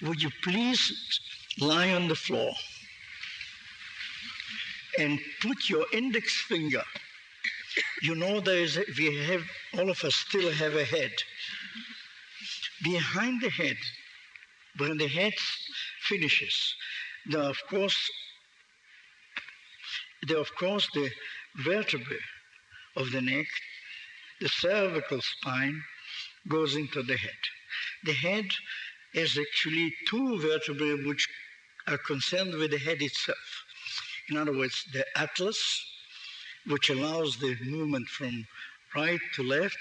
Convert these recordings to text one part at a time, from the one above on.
would you please lie on the floor and put your index finger, you know all of us still have a head. Behind the head, when the head finishes, there are of course the vertebrae of the neck, the cervical spine goes into the head. The head has actually two vertebrae which are concerned with the head itself. In other words, the atlas, which allows the movement from right to left,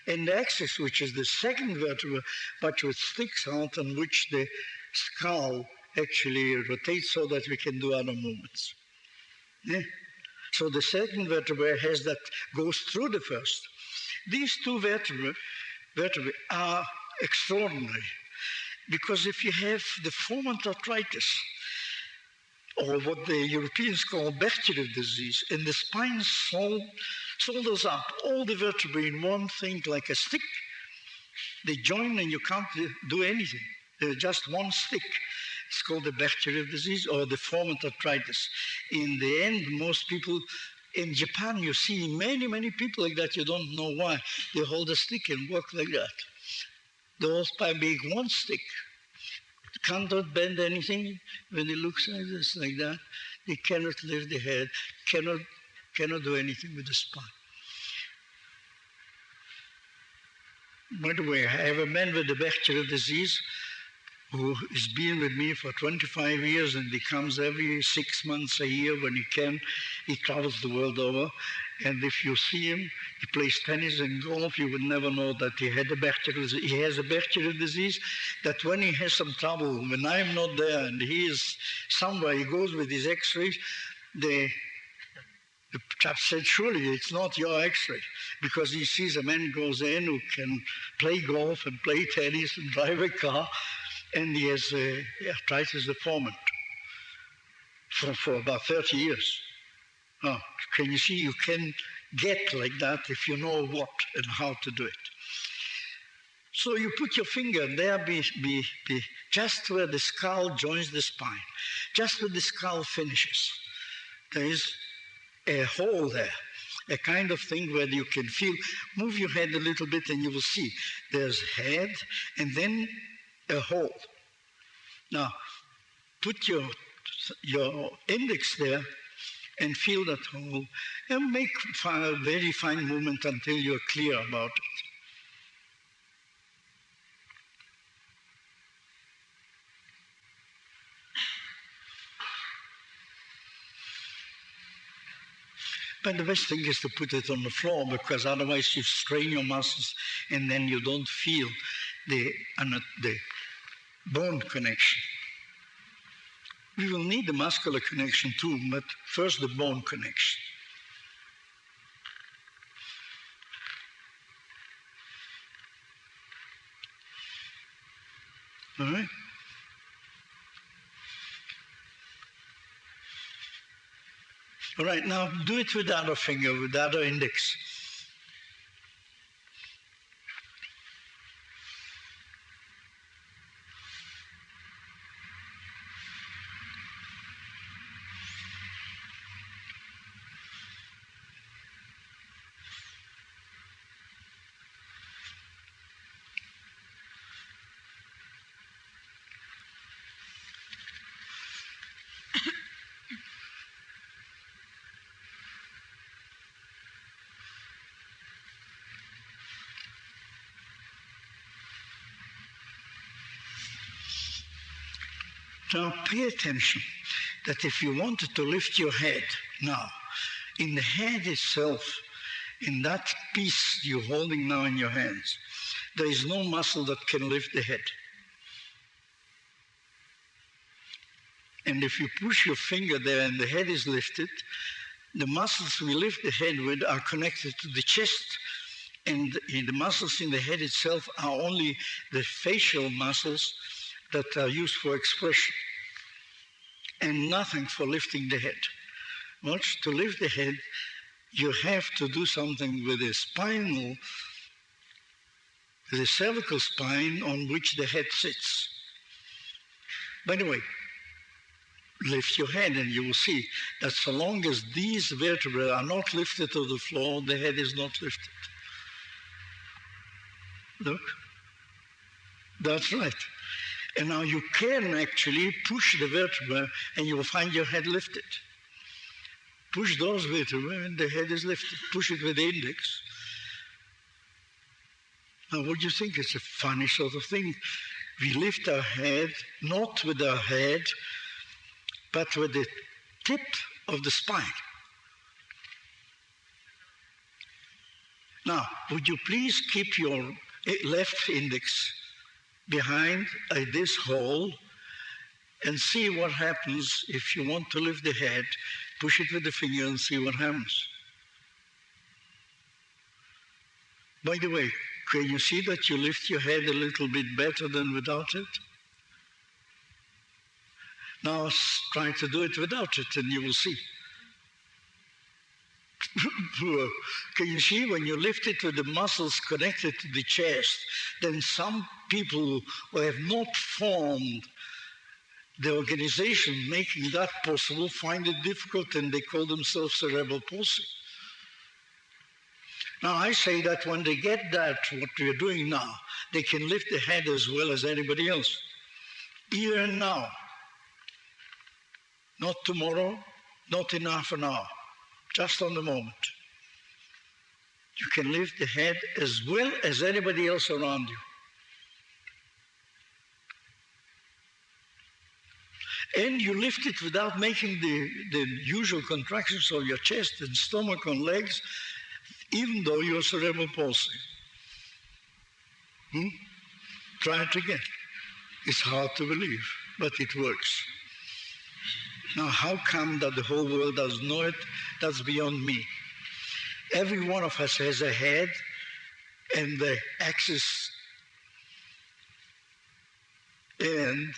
and the axis, which is the second vertebra, but which sticks out on which the skull actually rotates so that we can do other movements. Yeah? So the second vertebra goes through the first. These two vertebrae are extraordinary, because if you have the deformant arthritis, or what the Europeans call Berthelin disease, and the spine shoulders up, all the vertebrae in one thing like a stick, they join and you can't do anything. They're just one stick. It's called the Berthelin disease or the deformant arthritis. In the end, most people in Japan, you see many, many people like that. You don't know why. They hold a stick and work like that. The whole spine being one stick. Cannot bend anything when it looks like this, like that. They cannot lift the head, cannot do anything with the spine. By the way, I have a man with the Berthelin disease who has been with me for 25 years, and he comes every 6 months, a year when he can. He travels the world over. And if you see him, he plays tennis and golf, you would never know that he had a Berthelin disease. He has a Berthelin disease that when he has some trouble, when I'm not there and he is somewhere, he goes with his x-rays, the chap said, surely it's not your x-ray, because he sees a man goes in who can play golf and play tennis and drive a car, and he has arthritis deformant for about 30 years. Oh, can you see, you can get like that if you know what and how to do it. So you put your finger there, be just where the skull joins the spine, just where the skull finishes. There is a hole there, a kind of thing where you can feel, move your head a little bit and you will see there's head and then a hole. Now, put your index there and feel that hole and make a very fine movement until you're clear about it. But the best thing is to put it on the floor, because otherwise you strain your muscles and then you don't feel the bone connection. We will need the muscular connection too, but first the bone connection. All right? All right, now do it with the other finger, with the other index. Now pay attention that if you wanted to lift your head now, in the head itself, in that piece you're holding now in your hands, there is no muscle that can lift the head. And if you push your finger there and the head is lifted, the muscles we lift the head with are connected to the chest, and the muscles in the head itself are only the facial muscles that are used for expression, and nothing for lifting the head. Well, to lift the head, you have to do something with the cervical spine on which the head sits. By the way, lift your head and you will see that so long as these vertebrae are not lifted to the floor, the head is not lifted. Look, that's right. And now you can actually push the vertebra and you will find your head lifted. Push those vertebrae and the head is lifted. Push it with the index. Now what do you think? It's a funny sort of thing. We lift our head, not with our head, but with the tip of the spine. Now, would you please keep your left index behind this hole and see what happens if you want to lift the head, push it with the finger and see what happens. By the way, can you see that you lift your head a little bit better than without it? Now try to do it without it and you will see. Can you see when you lift it with the muscles connected to the chest, then some people who have not formed the organization making that possible find it difficult and they call themselves cerebral palsy. Now I say that when they get that, what we're doing now, they can lift the head as well as anybody else. Here and now. Not tomorrow, not in half an hour, just on the moment. You can lift the head as well as anybody else around you. And you lift it without making the usual contractions of your chest and stomach and legs, even though you're cerebral palsy. Try it again. It's hard to believe, but it works. Now, how come that the whole world doesn't know it? That's beyond me. Every one of us has a head and the axis and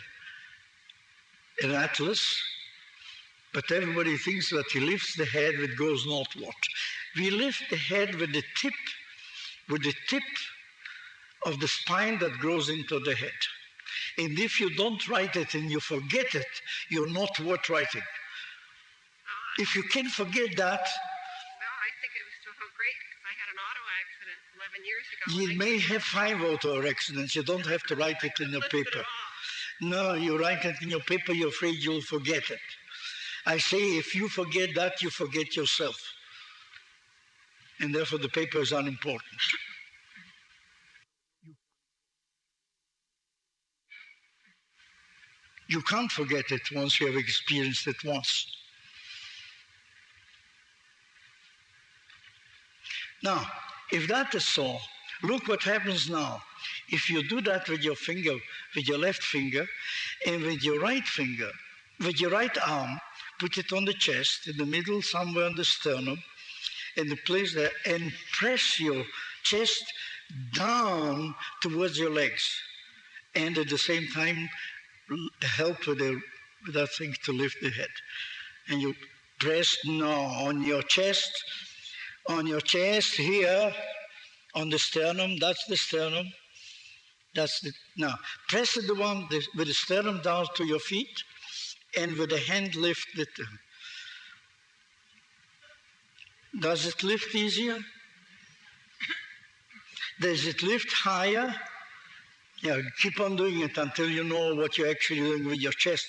an atlas, but everybody thinks that he lifts the head with goes not what. We lift the head with the tip of the spine that grows into the head. And if you don't write it and you forget it, you're not worth writing. If you can forget that... Well, I think it was so great because I had an auto accident 11 years ago. You may have 5 auto accidents. You don't have to write it in your paper. No, you write it in your paper, you're afraid you'll forget it. I say if you forget that, you forget yourself. And therefore the paper is unimportant. You can't forget it once you have experienced it once. Now, if that is so, look what happens now. If you do that with your finger, with your left finger, and with your right finger, with your right arm, put it on the chest, in the middle, somewhere on the sternum, and the place there, and press your chest down towards your legs. And at the same time, help with that thing to lift the head. And you press now on your chest here, on the sternum, that's the sternum. Now, press it with the sternum down to your feet, and with the hand lift it. Does it lift easier? Does it lift higher? Yeah, keep on doing it until you know what you're actually doing with your chest,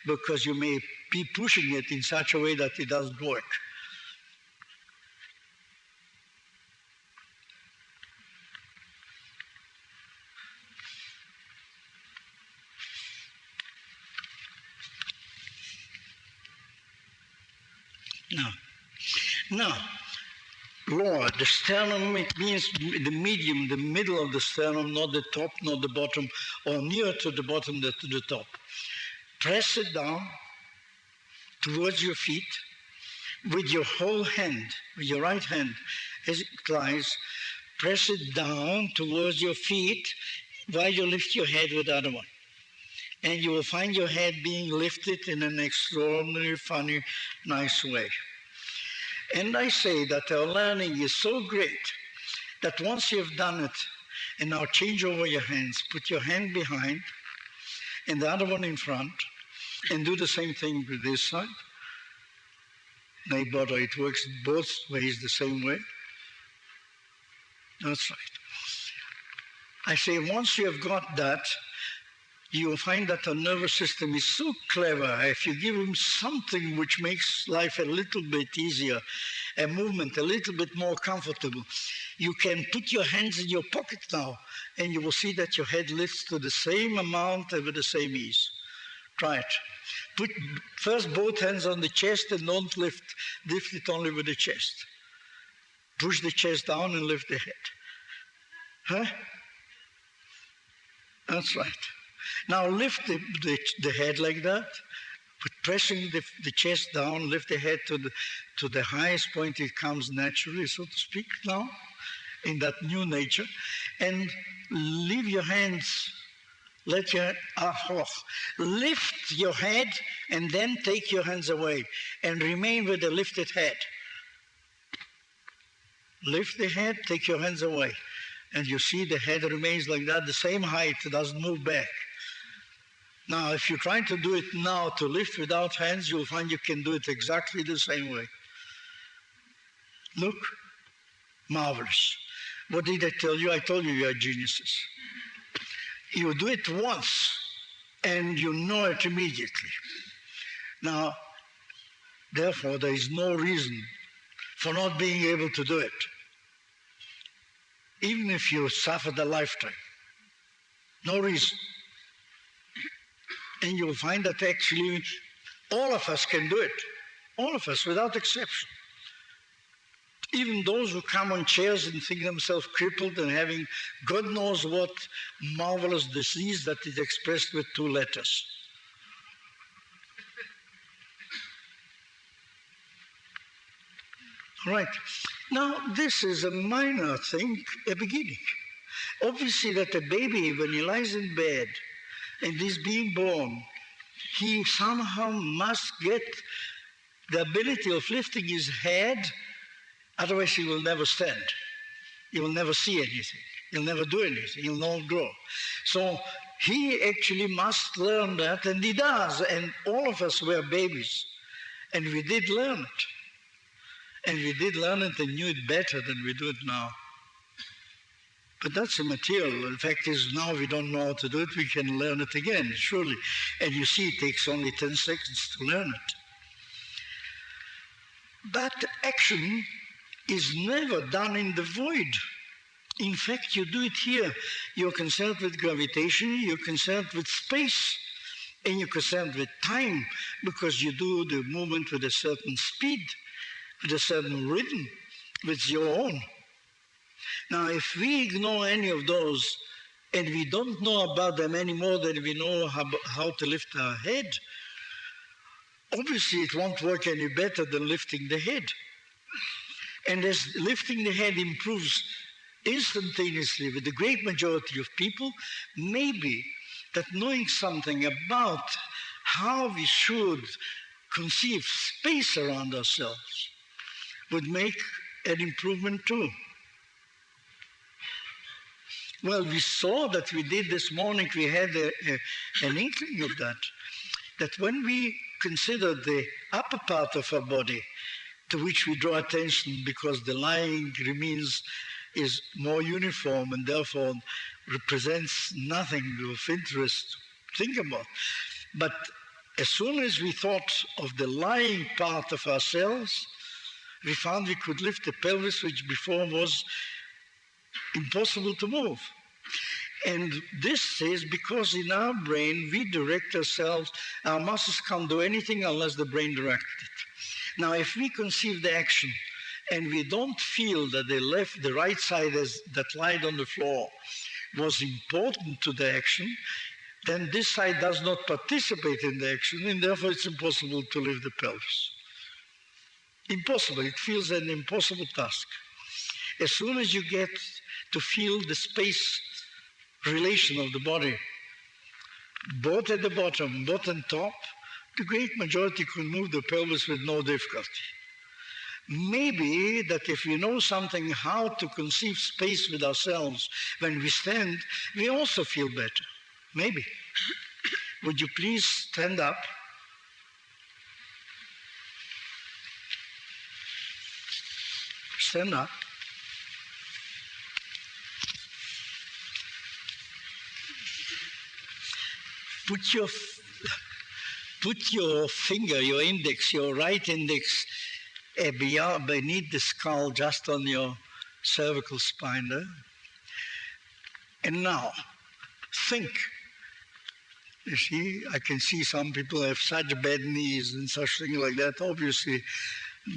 because you may be pushing it in such a way that it doesn't work. Now, lower, the sternum, it means the medium, the middle of the sternum, not the top, not the bottom, or nearer to the bottom than to the top. Press it down towards your feet with your whole hand, with your right hand as it lies. Press it down towards your feet while you lift your head with the other one. And you will find your head being lifted in an extraordinary, funny, nice way. And I say that our learning is so great that once you've done it, and now change over your hands, put your hand behind, and the other one in front, and do the same thing with this side. No bother, it works both ways the same way. That's right. I say once you have got that, you will find that the nervous system is so clever. If you give him something which makes life a little bit easier, a movement a little bit more comfortable, you can put your hands in your pocket now, and you will see that your head lifts to the same amount and with the same ease. Try it. Put first both hands on the chest and don't lift it only with the chest. Push the chest down and lift the head. Huh? That's right. Now lift the head like that, pressing the chest down, lift the head to the highest point it comes naturally, so to speak, now, in that new nature, and leave your hands, lift your head, and then take your hands away, and remain with the lifted head. Lift the head, take your hands away, and you see the head remains like that, the same height, it doesn't move back. Now, if you try to do it now to lift without hands, you'll find you can do it exactly the same way. Look, marvelous. What did I tell you? I told you are geniuses. You do it once, and you know it immediately. Now, therefore, there is no reason for not being able to do it, even if you suffered a lifetime. No reason. And you'll find that actually all of us can do it. All of us, without exception. Even those who come on chairs and think themselves crippled and having God knows what marvelous disease that is expressed with 2 letters. All right. Now, this is a minor thing, a beginning. Obviously that a baby, when he lies in bed, and is being born, he somehow must get the ability of lifting his head, otherwise he will never stand. He will never see anything. He'll never do anything. He'll not grow. So he actually must learn that, and he does. And all of us were babies, and we did learn it. And we did learn it and knew it better than we do it now. But that's immaterial. The fact is, now we don't know how to do it, we can learn it again, surely. And you see, it takes only 10 seconds to learn it. That action is never done in the void. In fact, you do it here. You're concerned with gravitation, you're concerned with space, and you're concerned with time, because you do the movement with a certain speed, with a certain rhythm, with your own. Now, if we ignore any of those, and we don't know about them any more than we know how to lift our head, obviously it won't work any better than lifting the head. And as lifting the head improves instantaneously with the great majority of people, maybe that knowing something about how we should conceive space around ourselves would make an improvement too. Well, we saw that we did this morning, we had an inkling of that when we consider the upper part of our body, to which we draw attention because the lying is more uniform and therefore represents nothing of interest to think about. But as soon as we thought of the lying part of ourselves, we found we could lift the pelvis, which before was impossible to move. And this is because in our brain we direct ourselves, our muscles can't do anything unless the brain directs it. Now, if we conceive the action and we don't feel that the right side that lied on the floor was important to the action, then this side does not participate in the action, and therefore it's impossible to lift the pelvis. Impossible. It feels an impossible task. As soon as you get to feel the space relation of the body, both at the bottom, both on top, the great majority can move the pelvis with no difficulty. Maybe that if we know something how to conceive space with ourselves when we stand, we also feel better. Maybe. would you please stand up? Stand up. Put your finger, your index, your right index, beneath the skull, just on your cervical spine there. And now, think. You see, I can see some people have such bad knees and such things like that. Obviously,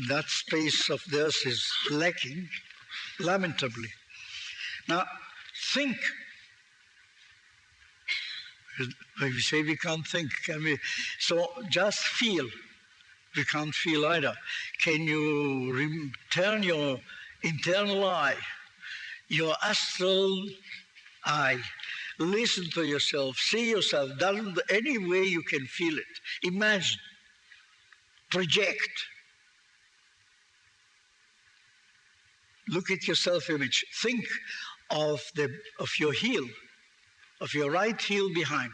that space of theirs is lacking, lamentably. Now, think. We say we can't think, can we? So just feel. We can't feel either. Can you turn your internal eye, your astral eye, listen to yourself, see yourself, any way you can feel it. Imagine, project. Look at your self-image. Think of your heel, of your right heel behind.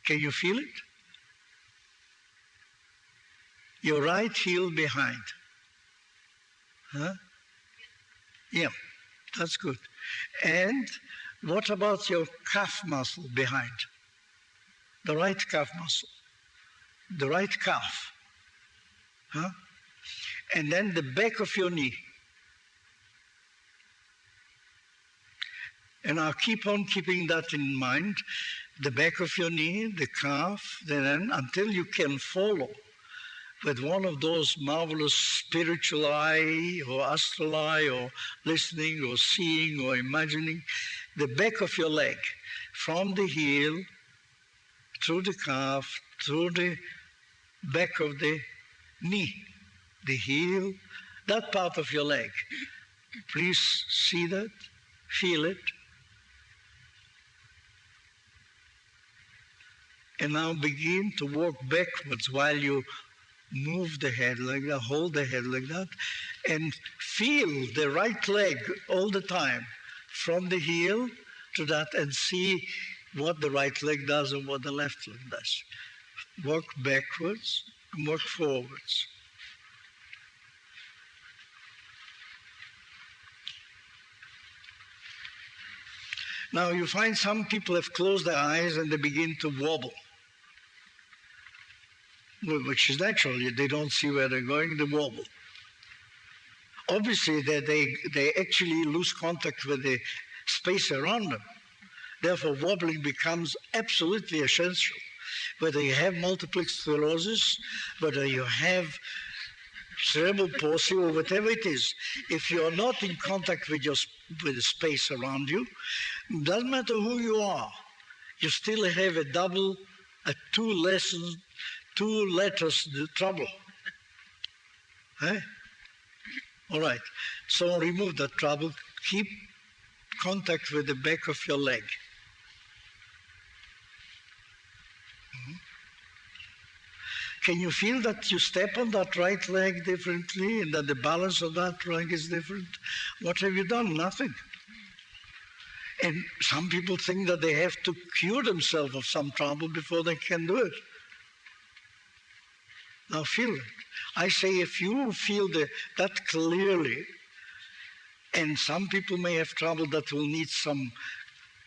Can you feel it? Your right heel behind. Huh? Yeah, that's good. And what about your calf muscle behind? The right calf muscle. The right calf. Huh? And then the back of your knee. And I'll keep on keeping that in mind. The back of your knee, the calf, then until you can follow with one of those marvelous spiritual eye or astral eye or listening or seeing or imagining, the back of your leg, from the heel, through the calf, through the back of the knee, the heel, that part of your leg. Please see that, feel it. And now begin to walk backwards while you move the head like that, hold the head like that, and feel the right leg all the time, from the heel to that, and see what the right leg does and what the left leg does. Walk backwards and walk forwards. Now you find some people have closed their eyes and they begin to wobble, which is natural. They don't see where they're going, they wobble. Obviously, they actually lose contact with the space around them. Therefore, wobbling becomes absolutely essential. Whether you have multiple sclerosis, whether you have cerebral palsy or whatever it is, if you are not in contact with the space around you, it doesn't matter who you are, you still have two letters trouble. Eh? All right. So remove that trouble. Keep contact with the back of your leg. Can you feel that you step on that right leg differently and that the balance of that leg is different? What have you done? Nothing. And some people think that they have to cure themselves of some trouble before they can do it. Now feel it. I say if you feel that clearly, and some people may have trouble that will need some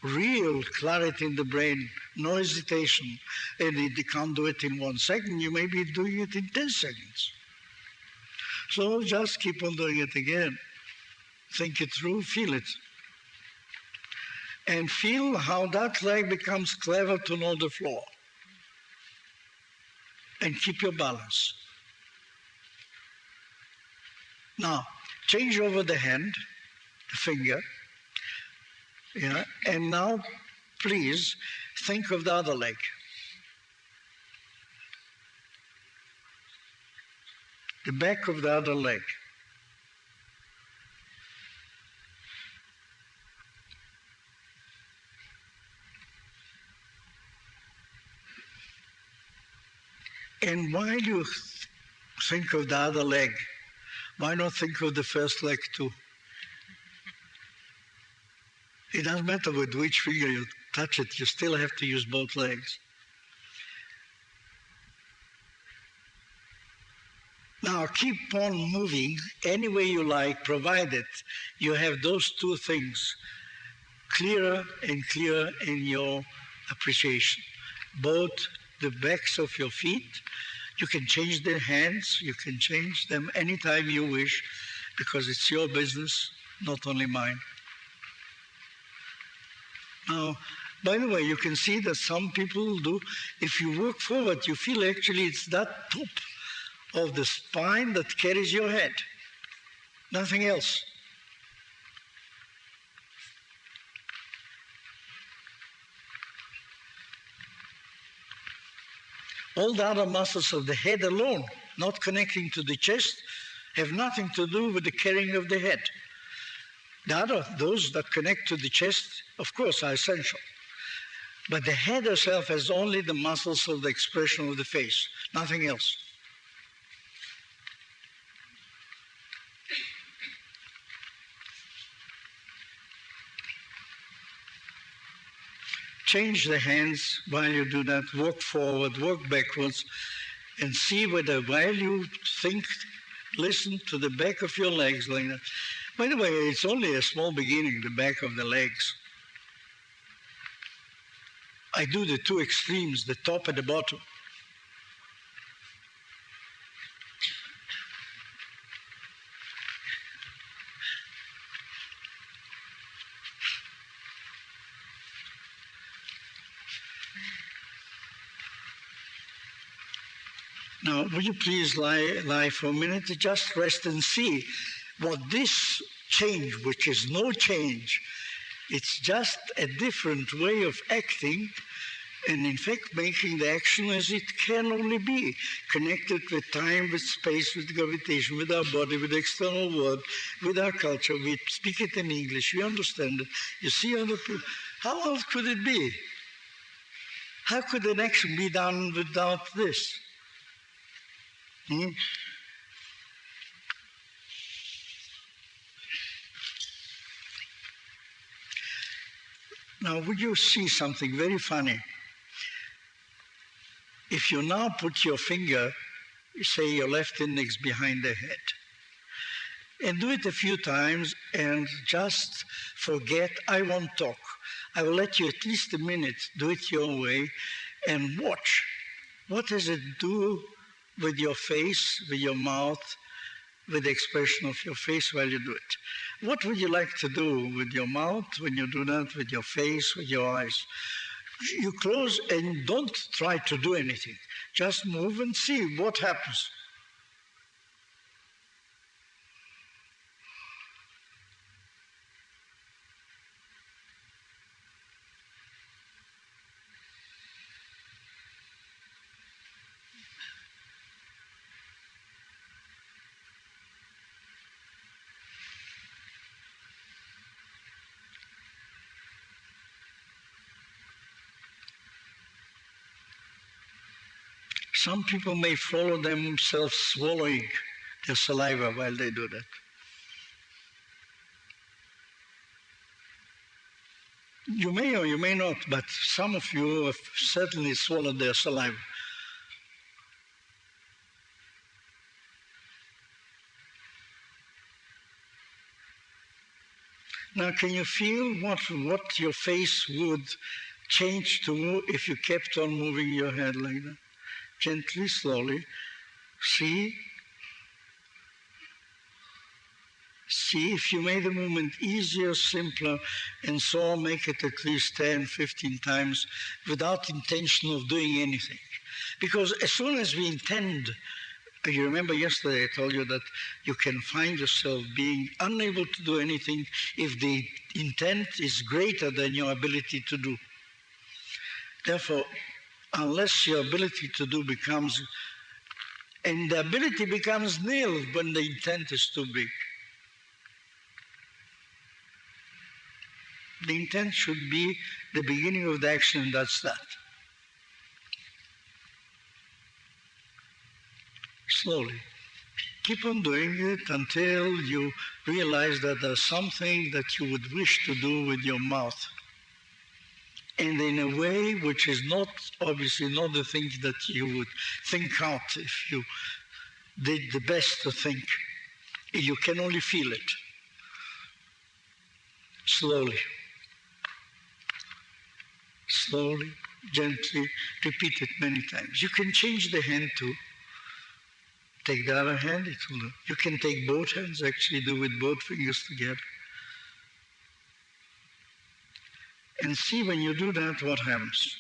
real clarity in the brain, no hesitation, and they can't do it in 1 second, you may be doing it in 10 seconds. So just keep on doing it again. Think it through, feel it. And feel how that leg becomes clever to know the floor. And keep your balance. Now, change over the hand, the finger. Yeah, and now, please, think of the other leg. The back of the other leg. And while you think of the other leg, why not think of the first leg too? It doesn't matter with which finger you touch it, you still have to use both legs. Now keep on moving any way you like, provided you have those two things clearer and clearer in your appreciation. Both the backs of your feet, you can change their hands, you can change them anytime you wish, because it's your business, not only mine. Now, by the way, you can see that some people do, if you work forward, you feel actually it's that top of the spine that carries your head, nothing else. All the other muscles of the head alone, not connecting to the chest, have nothing to do with the carrying of the head. Those that connect to the chest, of course, are essential. But the head itself has only the muscles of the expression of the face, nothing else. Change the hands while you do that, walk forward, walk backwards, and see whether while you think, listen to the back of your legs like that. By the way, it's only a small beginning, the back of the legs. I do the two extremes, the top and the bottom. Now, would you please lie for a minute, just rest and see what this change, which is no change, it's just a different way of acting, and in fact making the action as it can only be, connected with time, with space, with gravitation, with our body, with the external world, with our culture. We speak it in English, we understand it. You see other people. How else could it be? How could an action be done without this? Now, would you see something very funny? If you now put your finger, say your left index behind the head, and do it a few times and just forget, I won't talk. I will let you at least a minute do it your way and watch. What does it do with your face, with your mouth, with the expression of your face while you do it? What would you like to do with your mouth when you do that, with your face, with your eyes? You close and don't try to do anything. Just move and see what happens. Some people may follow themselves swallowing their saliva while they do that. You may or you may not, but some of you have certainly swallowed their saliva. Now, can you feel what your face would change to if you kept on moving your head like that? Gently, slowly. See if you made the movement easier, simpler, and so make it at least 10, 15 times without intention of doing anything. Because as soon as we intend, you remember yesterday I told you that you can find yourself being unable to do anything if the intent is greater than your ability to do. Therefore, unless your ability to do becomes, and the ability becomes nil when the intent is too big. The intent should be the beginning of the action, and that's that. Slowly. Keep on doing it until you realize that there's something that you would wish to do with your mouth. And in a way which is not, obviously not the thing that you would think out if you did the best to think. You can only feel it. Slowly. Slowly, gently, repeat it many times. You can change the hand too. Take the other hand, it will do. You can take both hands, actually do with both fingers together. And see when you do that, what happens.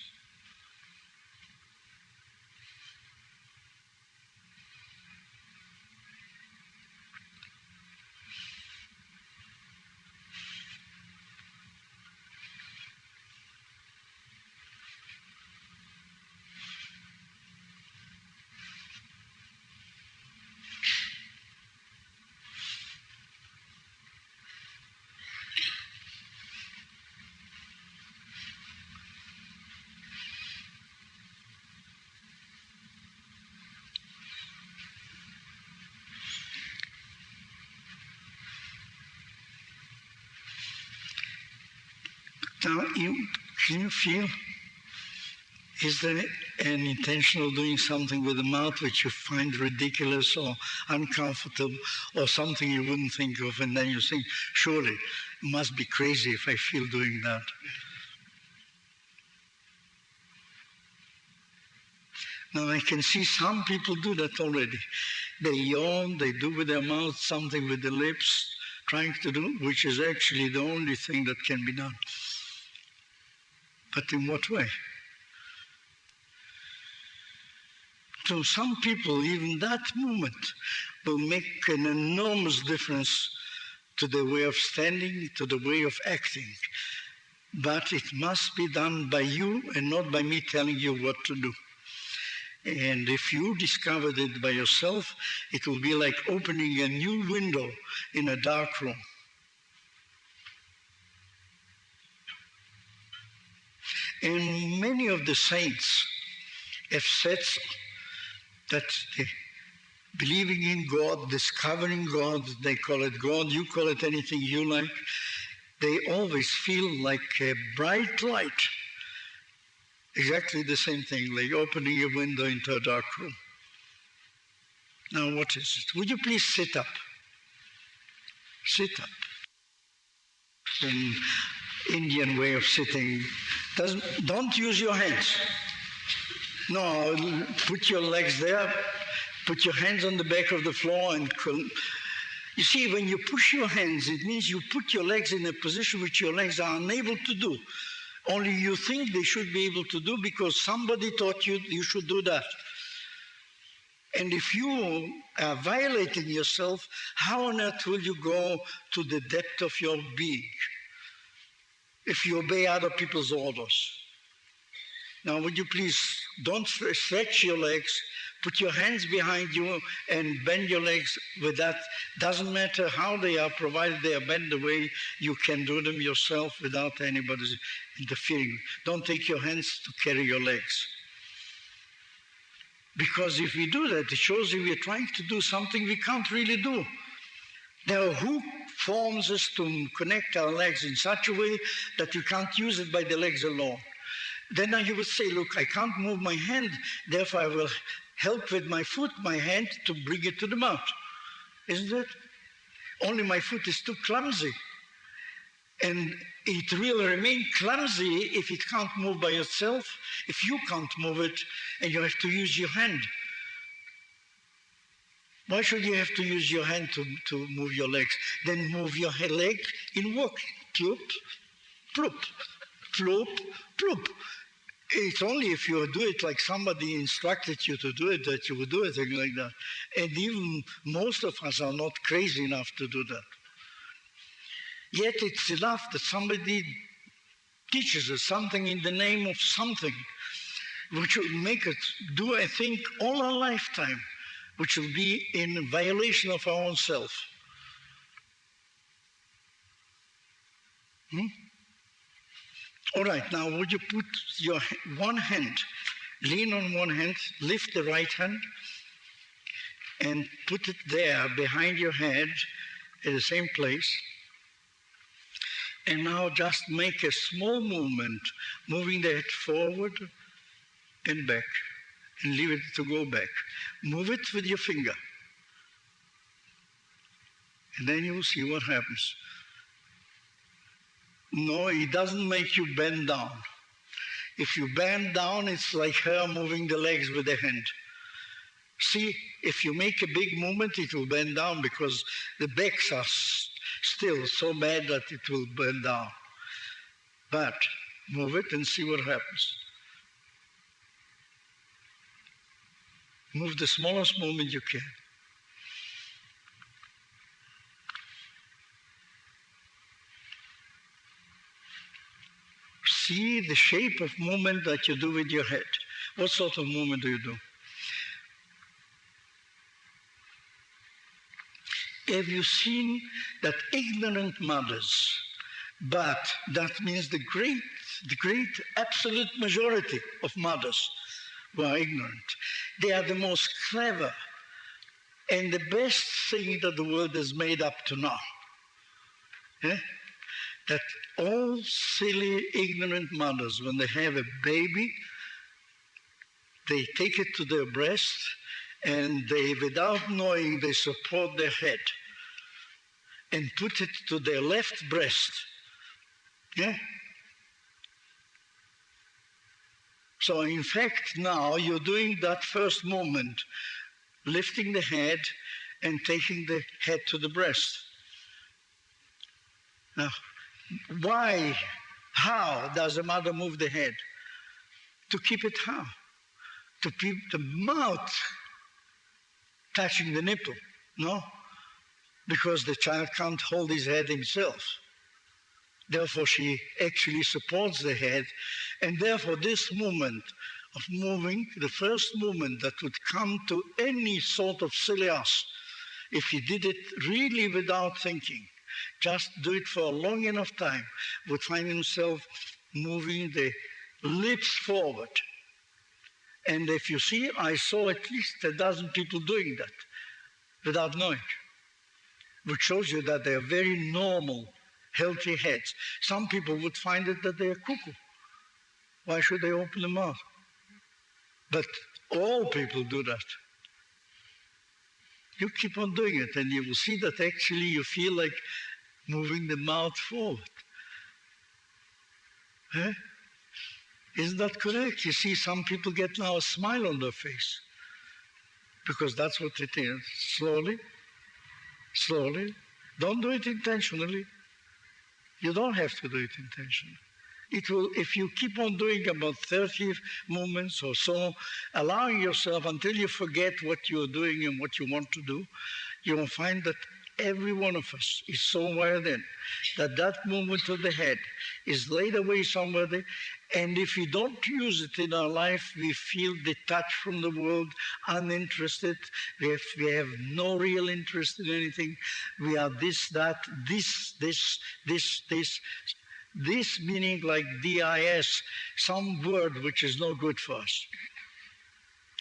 Now, can you feel? Is there an intention of doing something with the mouth which you find ridiculous or uncomfortable or something you wouldn't think of, and then you think, surely it must be crazy if I feel doing that? Now I can see some people do that already. They yawn, they do with their mouth something with the lips, trying to do, which is actually the only thing that can be done. But in what way? To some people, even that movement will make an enormous difference to the way of standing, to the way of acting. But it must be done by you and not by me telling you what to do. And if you discovered it by yourself, it will be like opening a new window in a dark room. And many of the saints have said that believing in God, discovering God, they call it God, you call it anything you like, they always feel like a bright light. Exactly the same thing, like opening a window into a dark room. Now what is it? Would you please sit up? Sit up. In Indian way of sitting, don't use your hands. No, put your legs there, put your hands on the back of the floor and you see, when you push your hands, it means you put your legs in a position which your legs are unable to do. Only you think they should be able to do because somebody taught you you should do that. And if you are violating yourself, how on earth will you go to the depth of your being if you obey other people's orders? Now, would you please don't stretch your legs, put your hands behind you and bend your legs with that. Doesn't matter how they are, provided they are bent the way you can do them yourself without anybody interfering. Don't take your hands to carry your legs. Because if we do that, it shows you we're trying to do something we can't really do. Now, who forms us to connect our legs in such a way that you can't use it by the legs alone? Then you would say, look, I can't move my hand, therefore I will help with my foot, my hand, to bring it to the mouth. Isn't it? Only my foot is too clumsy. And it will remain clumsy if it can't move by itself, if you can't move it and you have to use your hand. Why should you have to use your hand to move your legs? Then move your leg in walk. Ploop, ploop, ploop, ploop. It's only if you do it like somebody instructed you to do it that you would do it like that. And even most of us are not crazy enough to do that. Yet it's enough that somebody teaches us something in the name of something which will make us do, I think, all our lifetime, which will be in violation of our own self. All right, now would you put your one hand, lean on one hand, lift the right hand, and put it there behind your head at the same place. And now just make a small movement, moving the head forward and back, and leave it to go back. Move it with your finger. And then you will see what happens. No, it doesn't make you bend down. If you bend down, it's like her moving the legs with the hand. See, if you make a big movement, it will bend down because the backs are still so bad that it will bend down. But move it and see what happens. Move the smallest movement you can. See the shape of movement that you do with your head. What sort of movement do you do? Have you seen that ignorant mothers, but that means the great absolute majority of mothers who are ignorant, they are the most clever and the best thing that the world has made up to now. Yeah? That all silly, ignorant mothers, when they have a baby, they take it to their breast and they, without knowing, they support their head and put it to their left breast. Yeah? So in fact, now you're doing that first movement, lifting the head and taking the head to the breast. Now, why, how does a mother move the head? To keep it how? To keep the mouth touching the nipple, no? Because the child can't hold his head himself. Therefore, she actually supports the head, and therefore this movement of moving, the first movement that would come to any sort of silly ass, if he did it really without thinking, just do it for a long enough time, would find himself moving the lips forward. And if you see, I saw at least a dozen people doing that without knowing, which shows you that they are very normal, healthy heads. Some people would find it that they are cuckoo. Why should they open the mouth? But all people do that. You keep on doing it, and you will see that actually you feel like moving the mouth forward. Eh? Isn't that correct? You see, some people get now a smile on their face because that's what it is. Slowly, slowly. Don't do it intentionally. You don't have to do it intentionally. It will, if you keep on doing about 30 movements or so, allowing yourself until you forget what you're doing and what you want to do, you will find that every one of us is so wired in that that movement of the head is laid away somewhere there. And if we don't use it in our life, we feel detached from the world, uninterested. We have no real interest in anything. We are this, that, this, meaning like DIS, some word which is no good for us.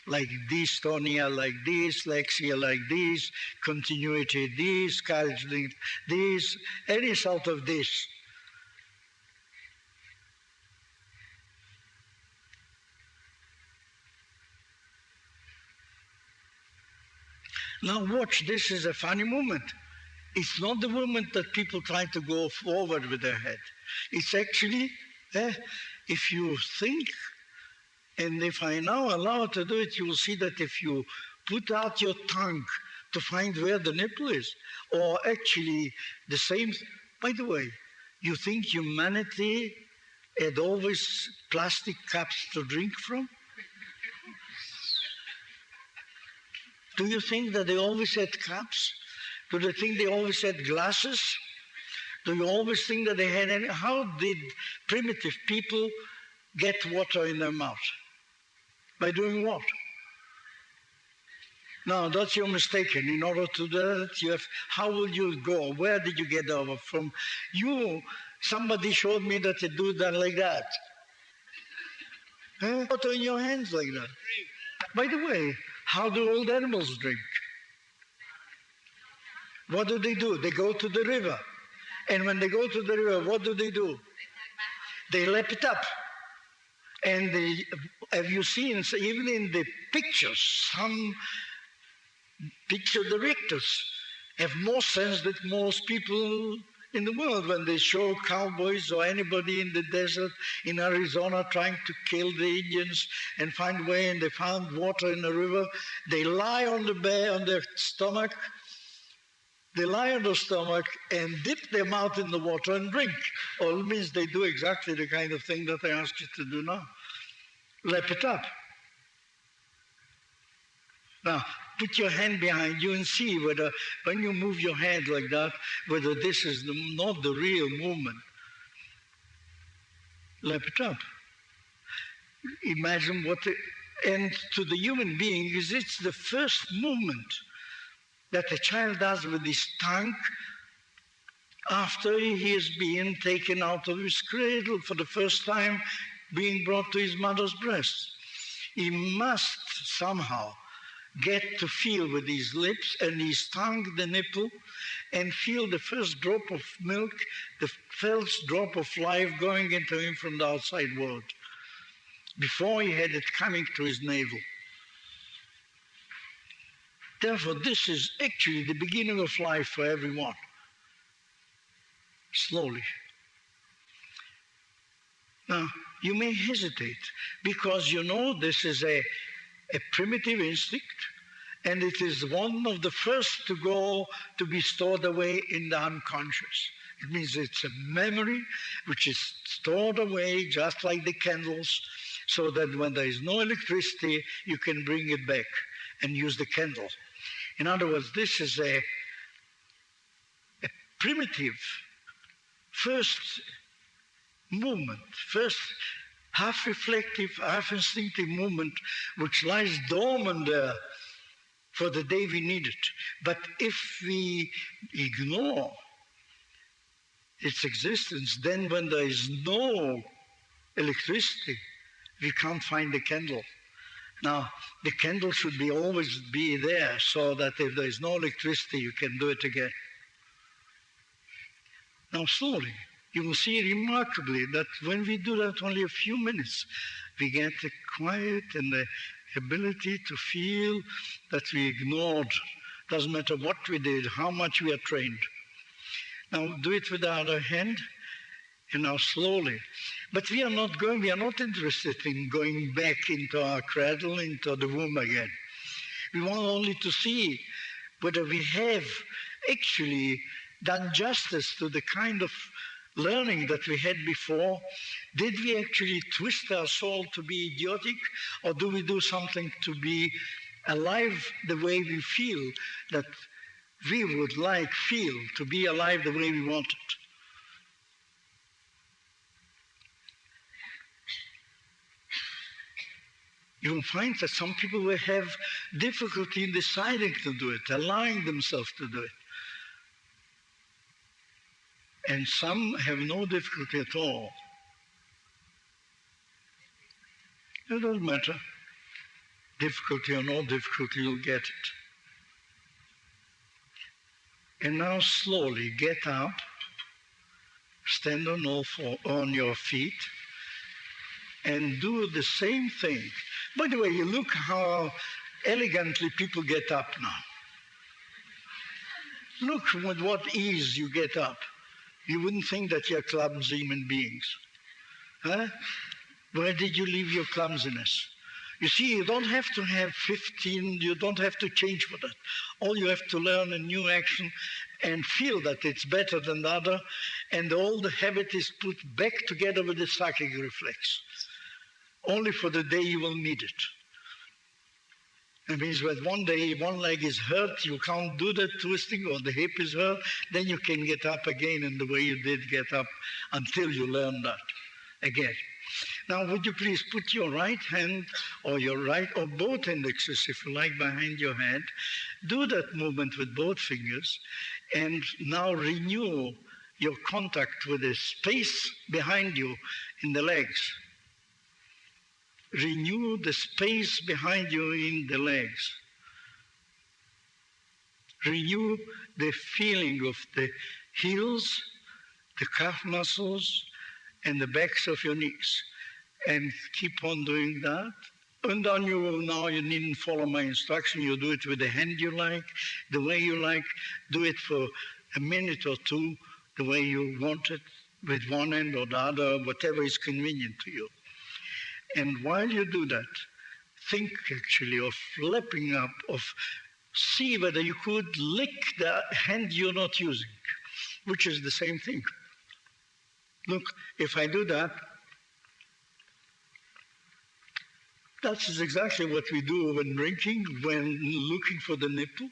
Like dystonia, like dyslexia, like this, continuity, this, scheduling, this, any sort of this. Now watch, this is a funny moment. It's not the moment that people try to go forward with their head. It's actually, if you think, and if I now allow to do it, you will see that if you put out your tongue to find where the nipple is, or actually the same, by the way, you think humanity had always plastic cups to drink from? Do you think that they always had cups? Do they think they always had glasses? Do you always think that they had any? How did primitive people get water in their mouth? By doing what? Now, that's your mistake. And in order to do that, you have, how will you go? Where did you get over from? Somebody showed me that you do that like that. Water in your hands like that. By the way, how do old animals drink? What do? They go to the river. And when they go to the river, what do? They lap it up. And have you seen, even in the pictures, some picture directors, have more sense than most people in the world. When they show cowboys or anybody in the desert in Arizona trying to kill the Indians and find a way, and they found water in the river, they lie on their stomach. They lie on their stomach and dip their mouth in the water and drink. All it means they do exactly the kind of thing that I ask you to do now. Lap it up. Now, put your hand behind you and see whether, when you move your hand like that, whether this is not the real movement. Lap it up. Imagine and to the human being, it's the first movement that a child does with his tongue after he has been taken out of his cradle for the first time, being brought to his mother's breast. He must somehow get to feel with his lips and his tongue the nipple and feel the first drop of milk, the first drop of life going into him from the outside world, before he had it coming to his navel. Therefore, this is actually the beginning of life for everyone. Slowly. Now, you may hesitate because you know this is a primitive instinct, and it is one of the first to be stored away in the unconscious. It means it's a memory which is stored away just like the candles, so that when there is no electricity, you can bring it back and use the candle. In other words, this is a primitive first movement, first half-reflective, half-instinctive movement which lies dormant there for the day we need it. But if we ignore its existence, then when there is no electricity, we can't find the candle. Now, the candle should always be there so that if there is no electricity, you can do it again. Now, slowly, you will see remarkably that when we do that only a few minutes, we get the quiet and the ability to feel that we ignored. Doesn't matter what we did, how much we are trained. Now, do it with the other hand, and now slowly. But we are not interested in going back into our cradle, into the womb again. We want only to see whether we have actually done justice to the kind of learning that we had before. Did we actually twist our soul to be idiotic, or do we do something to be alive the way we feel that we would feel to be alive the way we want it? You will find that some people will have difficulty in deciding to do it, allowing themselves to do it. And some have no difficulty at all. It doesn't matter. Difficulty or no difficulty, you'll get it. And now slowly get up, stand on your feet, and do the same thing. By the way, you look how elegantly people get up now. Look with what ease you get up. You wouldn't think that you're clumsy human beings. Huh? Where did you leave your clumsiness? You see, you don't have to have 15, you don't have to change for that. All you have to learn a new action and feel that it's better than the other, and all the habit is put back together with the psychic reflex. Only for the day you will need it. It means that one day one leg is hurt, you can't do that twisting, or the hip is hurt, then you can get up again in the way you did get up until you learn that again. Now, would you please put your right hand or both indexes, if you like, behind your head. Do that movement with both fingers, and now renew your contact with the space behind you in the legs. Renew the space behind you in the legs. Renew the feeling of the heels, the calf muscles, and the backs of your knees. And keep on doing that And then now you needn't follow my instruction. You do it with the hand you like, the way you like. Do it for a minute or two, the way you want it, with one hand or the other, whatever is convenient to you. And while you do that, think actually of lapping up, of see whether you could lick the hand you're not using, which is the same thing. Look, if I do that, that's exactly what we do when drinking, when looking for the nipple.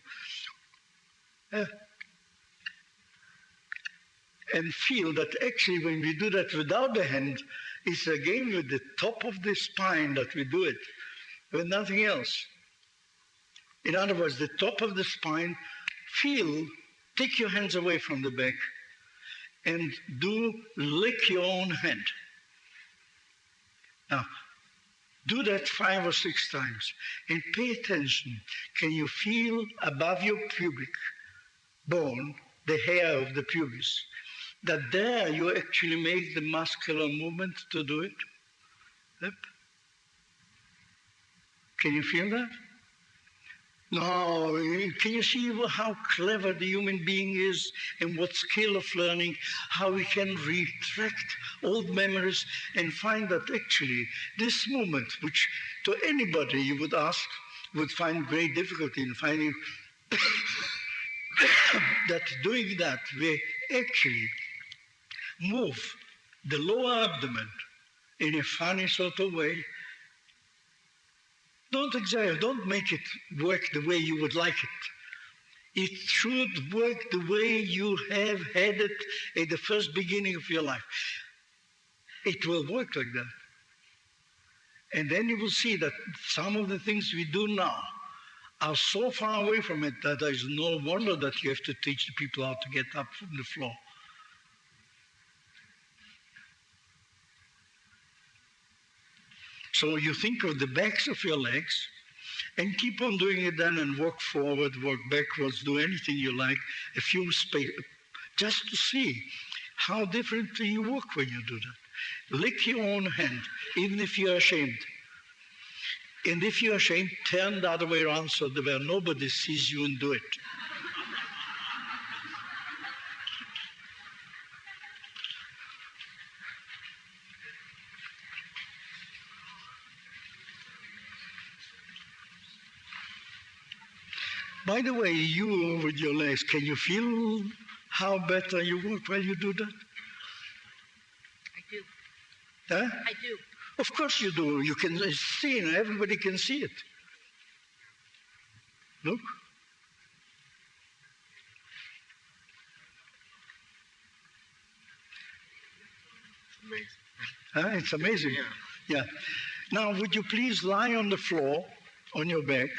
And feel that actually when we do that without the hand, it's again with the top of the spine that we do it, with nothing else. In other words, the top of the spine, feel, take your hands away from the back, and lick your own hand. Now, do that 5 or 6 times, and pay attention. Can you feel above your pubic bone, the hair of the pubis, that there you actually make the muscular movement to do it? Yep. Can you feel that? No, can you see how clever the human being is and what skill of learning, how we can retract old memories and find that actually this movement, which to anybody you would ask, would find great difficulty in finding that doing that, we actually move the lower abdomen in a funny sort of way. Don't exaggerate, don't make it work the way you would like it. It should work the way you have had it at the first beginning of your life. It will work like that. And then you will see that some of the things we do now are so far away from it that there is no wonder that you have to teach the people how to get up from the floor. So you think of the backs of your legs and keep on doing it then and walk forward, walk backwards, do anything you like, a few space, just to see how differently you walk when you do that. Lick your own hand, even if you're ashamed. And if you're ashamed, turn the other way around so that where nobody sees you and do it. By the way, you with your legs, can you feel how better you walk while you do that? I do. Huh? I do. Of course you do. You can see it. Everybody can see it. Look. Amazing. It's amazing. Yeah. Yeah. Now, would you please lie on the floor, on your back,